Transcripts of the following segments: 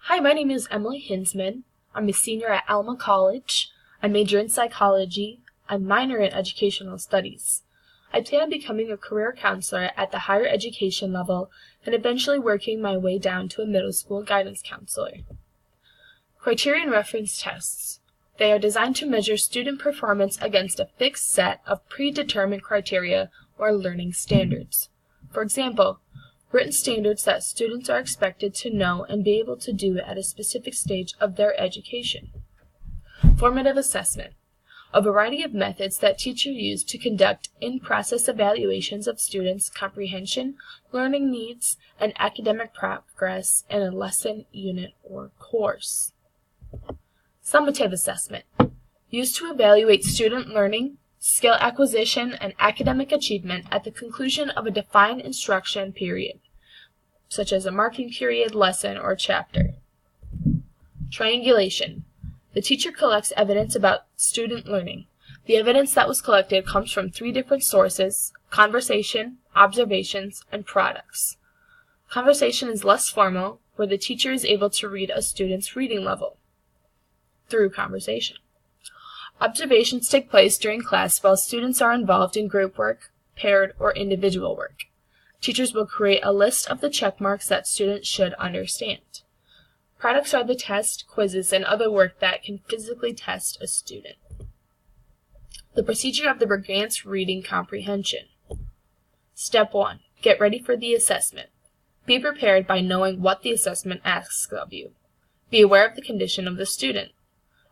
Hi, my name is Emily Hinsman. I'm a senior at Alma College. I major in psychology. I minor in educational studies. I plan on becoming a career counselor at the higher education level and eventually working my way down to a middle school guidance counselor. Criterion reference tests. They are designed to measure student performance against a fixed set of predetermined criteria or learning standards. For example, written standards that students are expected to know and be able to do at a specific stage of their education. Formative assessment. A variety of methods that teachers use to conduct in-process evaluations of students' comprehension, learning needs, and academic progress in a lesson, unit, or course. Summative assessment. Used to evaluate student learning, skill acquisition, and academic achievement at the conclusion of a defined instruction period, such as a marking period, lesson, or chapter. Triangulation. The teacher collects evidence about student learning. The evidence that was collected comes from 3 different sources: conversation, observations, and products. Conversation is less formal, where the teacher is able to read a student's reading level through conversation. Observations take place during class while students are involved in group work, paired, or individual work. Teachers will create a list of the check marks that students should understand. Products are the tests, quizzes, and other work that can physically test a student. The procedure of the Brugance reading comprehension. Step 1. Get ready for the assessment. Be prepared by knowing what the assessment asks of you. Be aware of the condition of the student.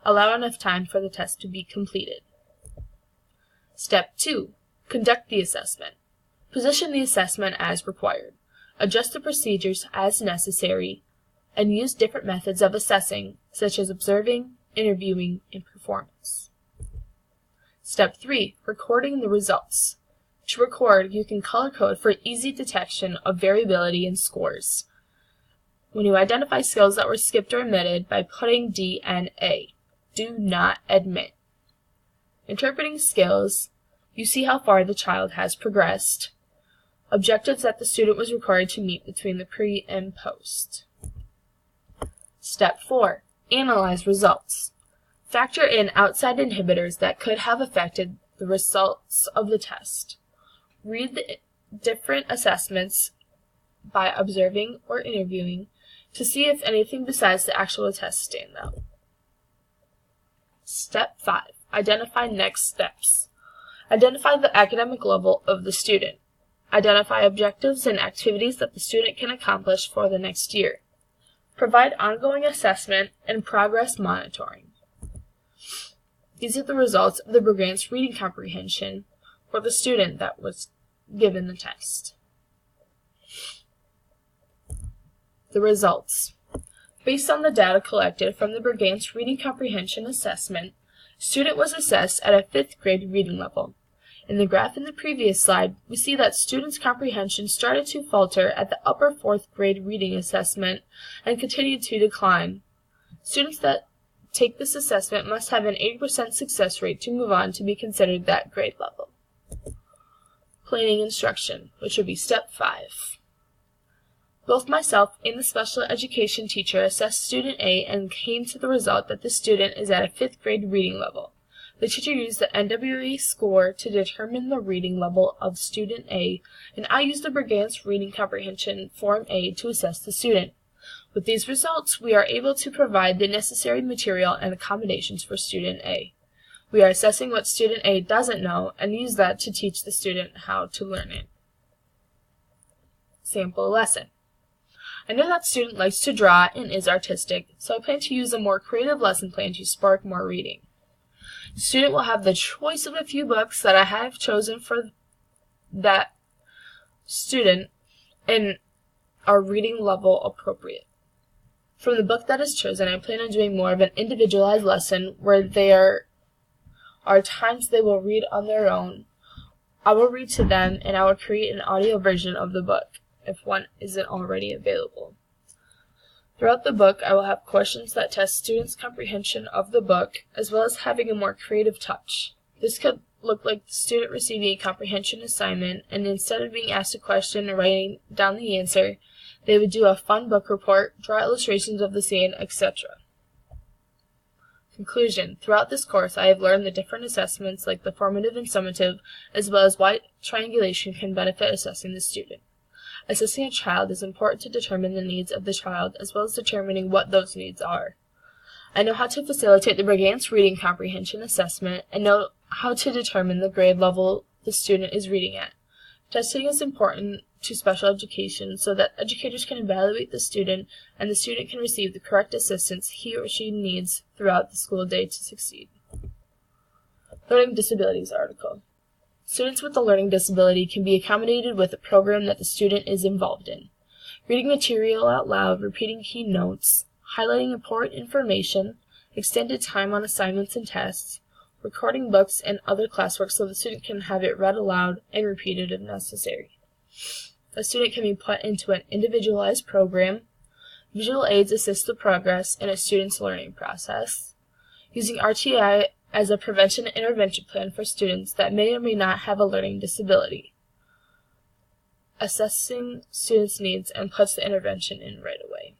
Allow enough time for the test to be completed. Step 2. Conduct the assessment. Position the assessment as required. Adjust the procedures as necessary, and use different methods of assessing, such as observing, interviewing, and performance. Step 3. Recording the results. To record, you can color code for easy detection of variability in scores. When you identify skills that were skipped or omitted by putting D and A, do not admit. Interpreting skills, you see how far the child has progressed. Objectives that the student was required to meet between the pre and post. Step 4. Analyze results. Factor in outside inhibitors that could have affected the results of the test. Read the different assessments by observing or interviewing to see if anything besides the actual test stand out. Step 5. Identify next steps. Identify the academic level of the student. Identify objectives and activities that the student can accomplish for the next year. Provide ongoing assessment and progress monitoring. These are the results of the Brugance reading comprehension for the student that was given the test. The results. Based on the data collected from the Brugance reading comprehension assessment, student was assessed at a 5th grade reading level. In the graph in the previous slide, we see that students' comprehension started to falter at the upper 4th grade reading assessment and continued to decline. Students that take this assessment must have an 80% success rate to move on to be considered that grade level. Planning instruction, which would be step 5. Both myself and the special education teacher assessed student A and came to the result that the student is at a 5th grade reading level. The teacher used the NWE score to determine the reading level of student A, and I used the Brugance reading comprehension form A to assess the student. With these results, we are able to provide the necessary material and accommodations for student A. We are assessing what student A doesn't know and use that to teach the student how to learn it. Sample lesson. I know that student likes to draw and is artistic, so I plan to use a more creative lesson plan to spark more reading. The student will have the choice of a few books that I have chosen for that student and are reading level appropriate. From the book that is chosen, I plan on doing more of an individualized lesson where there are times they will read on their own. I will read to them and I will create an audio version of the book if one isn't already available. Throughout the book, I will have questions that test students' comprehension of the book, as well as having a more creative touch. This could look like the student receiving a comprehension assignment, and instead of being asked a question and writing down the answer, They would do a fun book report, draw illustrations of the scene, etc. Conclusion. Throughout this course, I have learned the different assessments like the formative and summative, as well as why triangulation can benefit assessing the student. Assessing a child is important to determine the needs of the child, as well as determining what those needs are. I know how to facilitate the Brigance reading comprehension assessment and know how to determine the grade level the student is reading at. Testing is important to special education so that educators can evaluate the student and the student can receive the correct assistance he or she needs throughout the school day to succeed. Learning Disabilities article. Students with a learning disability can be accommodated with a program that the student is involved in. Reading material out loud, repeating key notes, highlighting important information, extended time on assignments and tests, recording books and other classwork so the student can have it read aloud and repeated if necessary. A student can be put into an individualized program. Visual aids assist the progress in a student's learning process. Using RTI as a prevention and intervention plan for students that may or may not have a learning disability. Assessing students' needs and puts the intervention in right away.